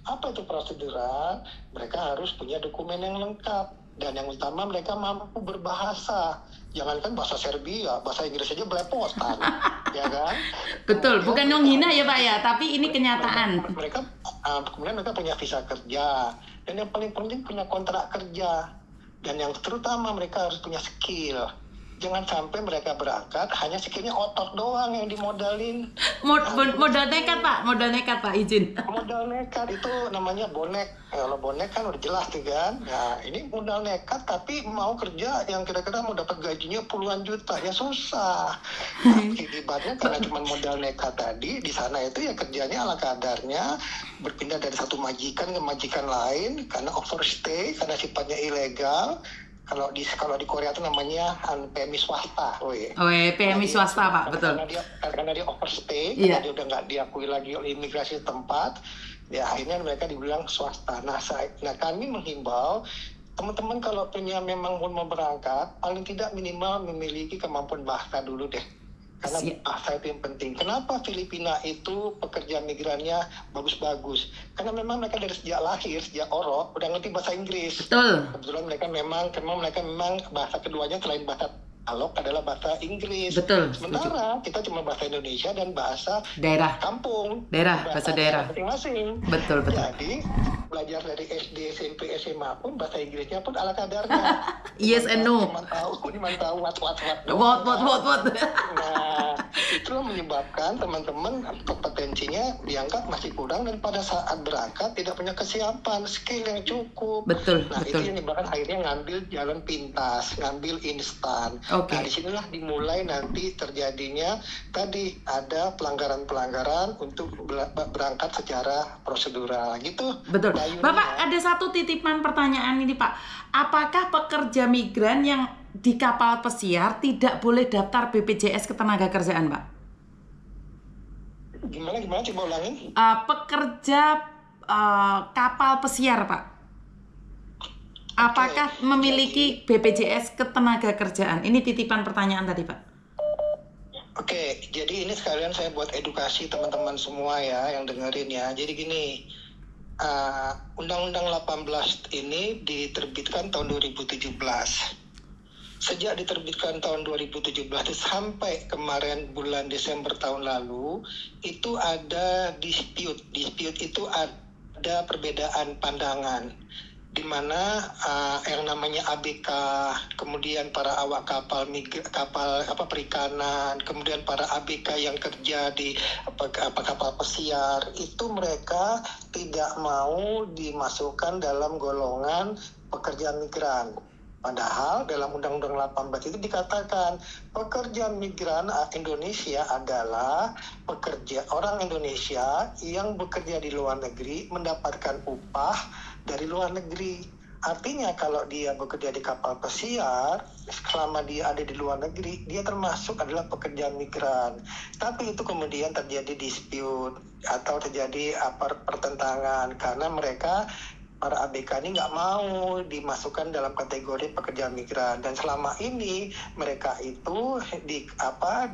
Apa itu prosedural? Mereka harus punya dokumen yang lengkap. Dan yang utama mereka mampu berbahasa. Jangankan bahasa Serbia, bahasa Inggris aja belepotan. Ya kan? Betul, bukan menghina ya Pak ya, tapi ini Kemudian kenyataan. kemudian mereka punya visa kerja. Dan yang paling penting punya kontrak kerja. Dan yang terutama mereka harus punya skill. Jangan sampai mereka berangkat hanya skillnya otot doang yang dimodalin. Modal nekat Pak, izin. Modal nekat itu namanya bonek. Kalau bonek kan udah jelas tuh kan. Nah ini modal nekat tapi mau kerja yang kira-kira mau dapat gajinya puluhan juta, ya susah. Akibatnya karena cuma modal nekat tadi, di sana itu ya kerjanya ala kadarnya, berpindah dari satu majikan ke majikan lain karena overstay, karena sifatnya ilegal. Kalau di Korea itu namanya PMI swasta, PMI swasta Pak, betul. Karena dia overstay, Iya. karena dia udah nggak diakui lagi oleh imigrasi tempat, ya akhirnya mereka dibilang swasta. Nah kami menghimbau teman-teman kalau punya memang mau berangkat, paling tidak minimal memiliki kemampuan bahasa dulu deh. Karena bahasa itu yang penting. Kenapa Filipina itu pekerja migrannya bagus-bagus? Karena memang mereka dari sejak lahir, sejak orok, udah ngerti bahasa Inggris. Betul. Kebetulan mereka memang bahasa keduanya selain bahasa alok adalah bahasa Inggris. Betul. Sementara kita cuma bahasa Indonesia dan bahasa daerah kampung. bahasa daerah masing-masing. Betul. Jadi belajar dari SD, SMP, SMA pun bahasa Inggrisnya pun ala kadarnya. Yes and no. Cuma tahu what. What. Nah, itulah menyebabkan teman-teman kompetensinya dianggap masih kurang dan pada saat berangkat tidak punya kesiapan, skill yang cukup. Betul. Itu yang menyebabkan akhirnya ngambil jalan pintas, ngambil instan. Okay. Nah, disinilah dimulai nanti terjadinya tadi ada pelanggaran-pelanggaran untuk berangkat secara prosedural gitu. Betul. Bapak ada satu titipan pertanyaan ini Pak. Apakah pekerja migran yang di kapal pesiar tidak boleh daftar BPJS Ketenagakerjaan Pak? Gimana coba ulangin? Pekerja kapal pesiar Pak. Apakah memiliki BPJS Ketenagakerjaan? Ini titipan pertanyaan tadi Pak. Oke, jadi ini sekalian saya buat edukasi teman-teman semua ya yang dengerin ya. Jadi gini, Undang-Undang 18 ini diterbitkan tahun 2017. Sejak diterbitkan tahun 2017 sampai kemarin bulan Desember tahun lalu, itu ada dispute. Dispute itu ada perbedaan pandangan, di mana yang namanya ABK, kemudian para awak kapal perikanan, kemudian para ABK yang kerja di kapal pesiar, itu mereka tidak mau dimasukkan dalam golongan pekerja migran. Padahal dalam Undang-Undang 18 itu dikatakan pekerja migran Indonesia adalah orang Indonesia yang bekerja di luar negeri mendapatkan upah dari luar negeri. Artinya kalau dia bekerja di kapal pesiar, selama dia ada di luar negeri, dia termasuk adalah pekerja migran. Tapi itu kemudian terjadi dispute atau terjadi pertentangan karena mereka para ABK ini nggak mau dimasukkan dalam kategori pekerja migran, dan selama ini mereka itu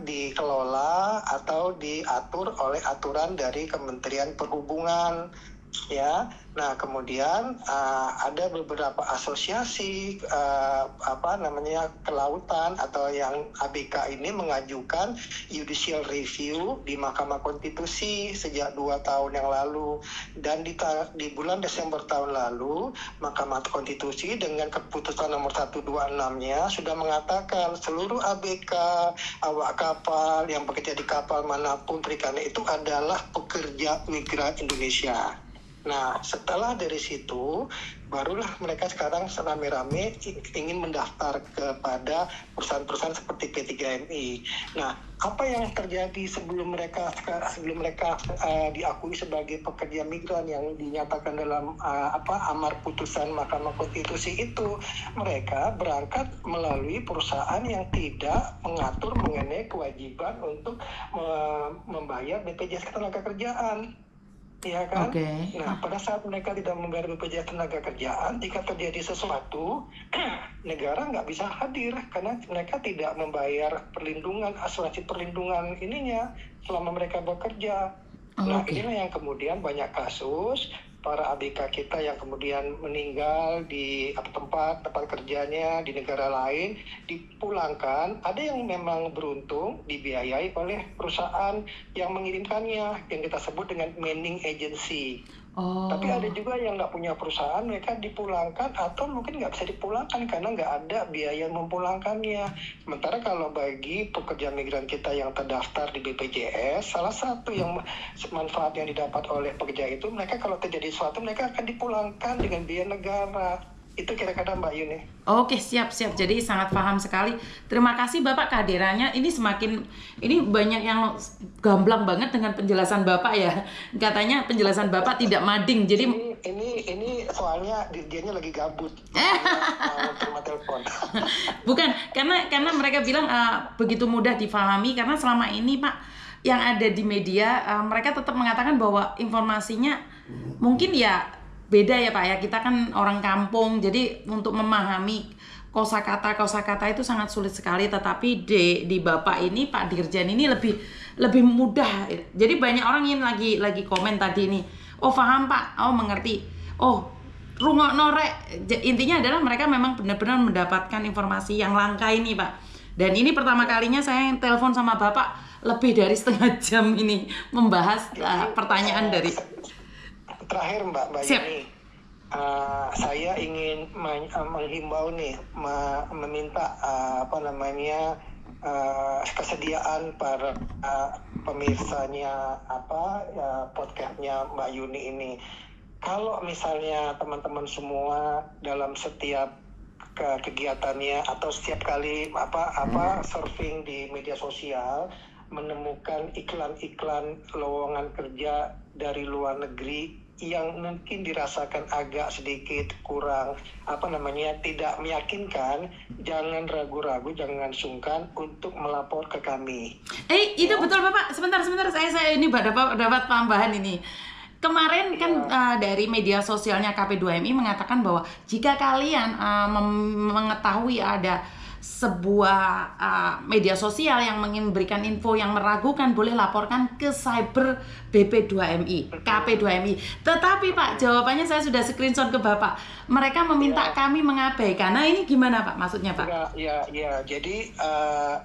dikelola atau diatur oleh aturan dari Kementerian Perhubungan ya. Nah kemudian ada beberapa asosiasi kelautan atau yang ABK ini mengajukan judicial review di Mahkamah Konstitusi sejak 2 tahun yang lalu, dan di bulan Desember tahun lalu Mahkamah Konstitusi dengan keputusan nomor 126-nya sudah mengatakan seluruh ABK awak kapal yang bekerja di kapal manapun perikanan itu adalah pekerja migran Indonesia. Nah, setelah dari situ, barulah mereka sekarang rame-rame ingin mendaftar kepada perusahaan-perusahaan seperti P3MI. Nah, apa yang terjadi sebelum mereka diakui sebagai pekerja migran yang dinyatakan dalam amar putusan Mahkamah Konstitusi itu, mereka berangkat melalui perusahaan yang tidak mengatur mengenai kewajiban untuk membayar BPJS Ketenagakerjaan. Ya kan? Okay. Nah, pada saat mereka tidak membayar BPJS Ketenagakerjaan, jika terjadi sesuatu, negara nggak bisa hadir karena mereka tidak membayar asuransi perlindungan ininya selama mereka bekerja. Nah, inilah yang kemudian banyak kasus para ABK kita yang kemudian meninggal di tempat kerjanya di negara lain dipulangkan. Ada yang memang beruntung dibiayai oleh perusahaan yang mengirimkannya, yang kita sebut dengan manning agency. Tapi ada juga yang nggak punya perusahaan, mereka dipulangkan atau mungkin nggak bisa dipulangkan karena nggak ada biaya memulangkannya. Sementara kalau bagi pekerja migran kita yang terdaftar di BPJS, salah satu yang manfaat yang didapat oleh pekerja itu, mereka kalau terjadi sesuatu mereka akan dipulangkan dengan biaya negara. Itu kira-kira Mbak Yuni. Oke, siap. Jadi sangat paham sekali. Terima kasih Bapak kehadirannya. Ini banyak yang gamblang banget dengan penjelasan Bapak ya. Katanya penjelasan Bapak tidak mading. Jadi ini soalnya dirjennya lagi gabut. Mau terima telepon. Bukan, karena mereka bilang begitu mudah difahami karena selama ini Pak yang ada di media mereka tetap mengatakan bahwa informasinya mungkin ya beda ya Pak ya, kita kan orang kampung, jadi untuk memahami kosakata itu sangat sulit sekali. Tetapi di Bapak ini, Pak Dirjen ini lebih mudah. Jadi banyak orang yang lagi komen tadi nih, oh paham Pak, oh mengerti, oh rungokno rek. Intinya adalah mereka memang benar-benar mendapatkan informasi yang langka ini Pak. Dan ini pertama kalinya saya telepon sama Bapak lebih dari setengah jam ini membahas pertanyaan dari terakhir Mbak Yuni, saya ingin menghimbau nih, meminta kesediaan para pemirsanya podcastnya Mbak Yuni ini. Kalau misalnya teman-teman semua dalam setiap kegiatannya atau setiap kali surfing di media sosial menemukan iklan-iklan lowongan kerja dari luar negeri yang mungkin dirasakan agak sedikit kurang tidak meyakinkan, jangan ragu-ragu, jangan sungkan untuk melapor ke kami. Itu betul Bapak. Sebentar saya ini dapat tambahan ini. Kemarin kan dari media sosialnya KP2MI mengatakan bahwa jika kalian mengetahui ada sebuah media sosial yang memberikan info yang meragukan, boleh laporkan ke cyber BP2MI, KP2MI. Tetapi Pak, jawabannya saya sudah screenshot ke Bapak. Mereka meminta kami mengabaikan. Nah ini gimana Pak maksudnya Pak? Ya, jadi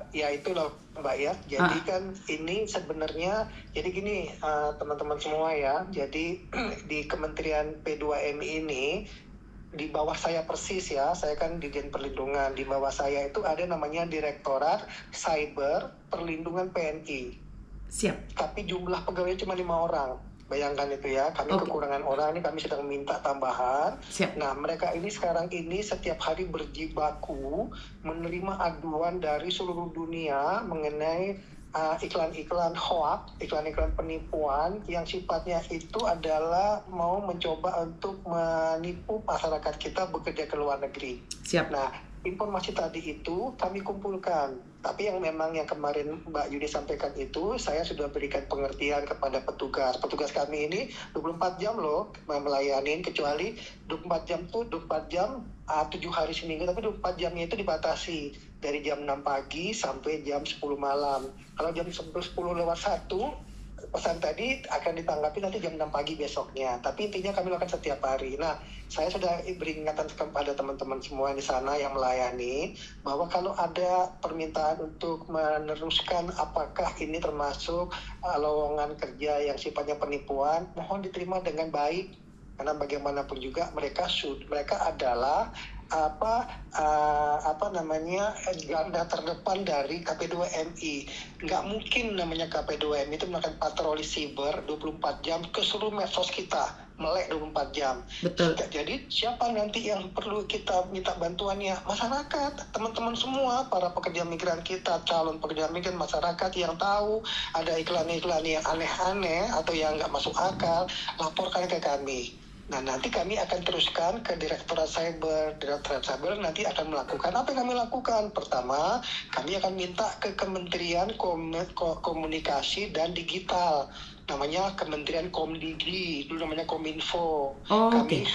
ya itulah Mbak ya. Jadi kan ini sebenarnya, jadi gini teman-teman semua ya. Jadi di Kementerian P2MI ini, di bawah saya persis ya, saya kan Dirjen Perlindungan, di bawah saya itu ada namanya Direktorat Cyber Perlindungan PNI. Siap. Tapi jumlah pegawainya cuma 5 orang. Bayangkan itu ya, kami kekurangan orang, ini kami sedang minta tambahan. Siap. Nah, mereka ini sekarang ini setiap hari berjibaku menerima aduan dari seluruh dunia mengenai iklan-iklan hoax, iklan-iklan penipuan yang sifatnya itu adalah mau mencoba untuk menipu masyarakat kita bekerja ke luar negeri. Siap. Nah, informasi tadi itu kami kumpulkan. Tapi yang kemarin Mbak Yuni sampaikan itu, saya sudah berikan pengertian kepada petugas. Petugas kami ini 24 jam loh melayani, kecuali 24 jam itu 24 jam 7 hari seminggu, tapi 24 jamnya itu dibatasi dari jam 6 pagi sampai jam 10 malam. Kalau jam 10:01 pesan tadi akan ditanggapi nanti jam 6 pagi besoknya. Tapi intinya kami lakukan setiap hari. Nah, saya sudah beri ingatan kepada teman-teman semua di sana yang melayani, bahwa kalau ada permintaan untuk meneruskan apakah ini termasuk lowongan kerja yang sifatnya penipuan, mohon diterima dengan baik. Karena bagaimanapun juga mereka adalah garda terdepan dari KP2MI. Nggak mungkin namanya KP2MI itu melakukan patroli siber 24 jam ke seluruh medsos kita, melek 24 jam. Betul. Jadi siapa nanti yang perlu kita minta bantuannya? Masyarakat, teman-teman semua, para pekerja migran kita, calon pekerja migran, masyarakat yang tahu ada iklan-iklan yang aneh-aneh atau yang nggak masuk akal, laporkan ke kami. Nah, nanti kami akan teruskan ke Direktorat Cyber. Direktorat Cyber nanti akan melakukan apa yang kami lakukan. Pertama, kami akan minta ke Kementerian Komunikasi dan Digital namanya Kementerian Komdigi, dulu namanya Kominfo. Oh, Kami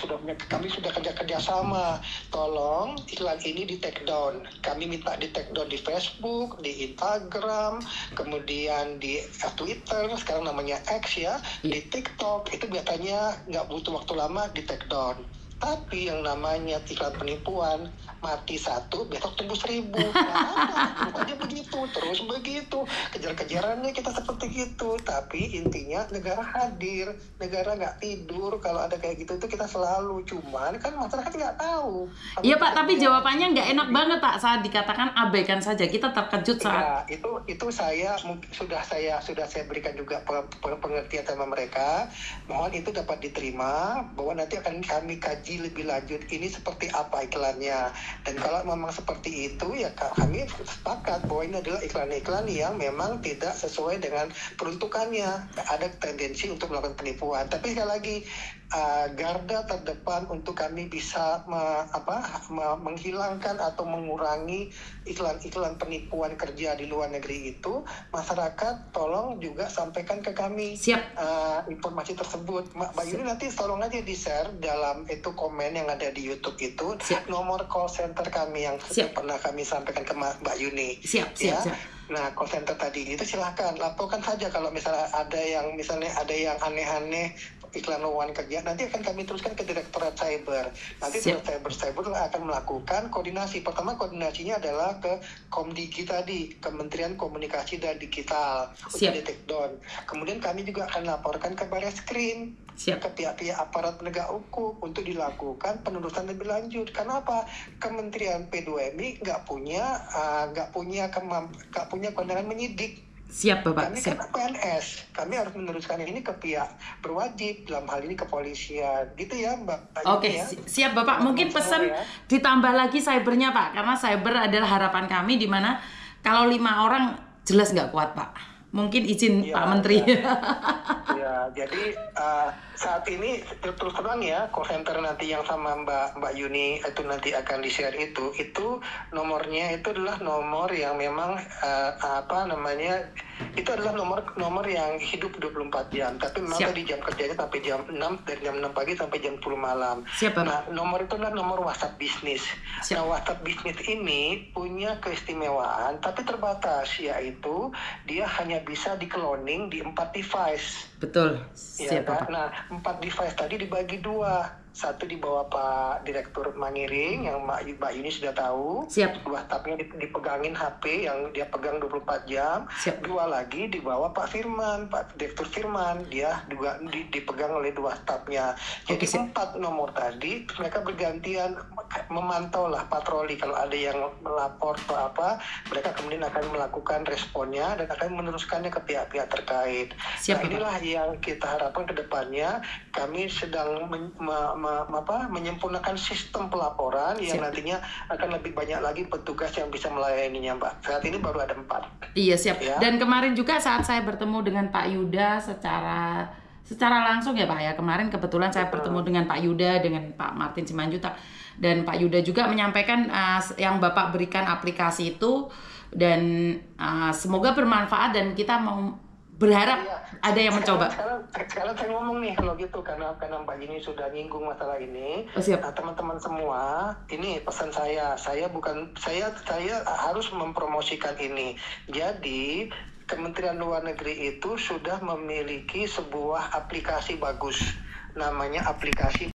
sudah kerja sama. Tolong iklan ini di take down. Kami minta di take down di Facebook, di Instagram, kemudian di Twitter, sekarang namanya X ya, di TikTok. Itu biasanya nggak butuh waktu lama di take down. Tapi yang namanya iklan penipuan, mati 1, besok tumbuh 1000. Nah, aja begitu, terus begitu. Kejar-kejarannya kita seperti gitu. Tapi intinya negara hadir, negara nggak tidur. Kalau ada kayak gitu itu kita selalu. Cuman kan masyarakat nggak tahu. Iya Pak, tapi jawabannya nggak enak banget Pak saat dikatakan abaikan saja. Kita terkejut saat. Ya, itu sudah saya berikan juga pengertian sama mereka. Mohon itu dapat diterima bahwa nanti akan kami kaji lebih lanjut ini seperti apa iklannya, dan kalau memang seperti itu ya kami sepakat bahwa ini adalah iklan-iklan yang memang tidak sesuai dengan peruntukannya, ada tendensi untuk melakukan penipuan. Tapi sekali lagi garda terdepan untuk kami bisa menghilangkan atau mengurangi iklan-iklan penipuan kerja di luar negeri itu, masyarakat tolong juga sampaikan ke kami. Siap. Informasi tersebut. Mbak Yuni nanti tolong aja di-share dalam itu komen yang ada di YouTube itu. Siap. Nomor call center kami yang pernah kami sampaikan ke Mbak Yuni. Siap. Nah, call center tadi itu silahkan laporkan saja kalau misalnya ada yang aneh-aneh iklan lowongan kerja, nanti akan kami teruskan ke Direktorat Cyber. Nanti Direktorat Cyber akan melakukan koordinasi. Pertama koordinasinya adalah ke Komdigi tadi, Kementerian Komunikasi dan Digital, untuk di take down. Kemudian kami juga akan laporkan ke Bareskrim, ke pihak-pihak aparat penegak hukum untuk dilakukan penelusuran lebih lanjut. Kenapa? Kementerian P2MI nggak punya kewenangan menyidik. Siap Bapak. Kami kan PNS, kami harus meneruskan ini ke pihak berwajib, dalam hal ini kepolisian, gitu ya Mbak. Oke, ya. Siap Bapak. Mungkin pesan ya. Ditambah lagi cybernya Pak, karena cyber adalah harapan kami, di mana kalau 5 orang jelas nggak kuat Pak. Mungkin izin Pak Menteri. Ya, jadi saat ini terus terang ya, call center nanti yang sama Mbak Yuni itu nanti akan di-share itu nomornya itu adalah nomor yang memang itu adalah nomor yang hidup 24 jam, tapi memang tadi jam kerjanya sampai jam 6, dari jam 6 pagi sampai jam 10 malam. Nah, nomor itu adalah nomor WhatsApp bisnis. Nah, WhatsApp bisnis ini punya keistimewaan tapi terbatas, yaitu dia hanya bisa di-cloning di 4 device. Betul. Siap, ya, nah, 4 device tadi dibagi 2. Satu di bawah Pak Direktur Mangiring yang Mbak Yuni sudah tahu. Siap. WhatsApp-nya dipegangin HP yang dia pegang 24 jam. Siap. 2 lagi di bawah Pak Direktur Firman, dia juga dipegang oleh WhatsApp-nya. Jadi 4 nomor tadi mereka bergantian memantau lah, patroli. Kalau ada yang melapor atau apa, mereka kemudian akan melakukan responnya dan akan meneruskannya ke pihak-pihak terkait. Siap, nah, inilah yang kita harapkan ke depannya. Kami sedang menyempurnakan sistem pelaporan yang nantinya akan lebih banyak lagi petugas yang bisa melayaninya, Mbak. Saat ini baru ada 4. Iya, siap. Ya. Dan kemarin juga saat saya bertemu dengan Pak Yuda secara langsung ya Pak ya, kemarin kebetulan saya bertemu dengan Pak Yuda, dengan Pak Martin Simanjuntak, dan Pak Yuda juga menyampaikan yang Bapak berikan aplikasi itu, dan semoga bermanfaat dan kita mau berharap ada yang mencoba. Sekarang saya ngomong nih kalau gitu, karena Mbak Yuni sudah nyinggung masalah ini. Nah, teman-teman semua, ini pesan saya harus mempromosikan ini. Jadi Kementerian Luar Negeri itu sudah memiliki sebuah aplikasi bagus, namanya aplikasi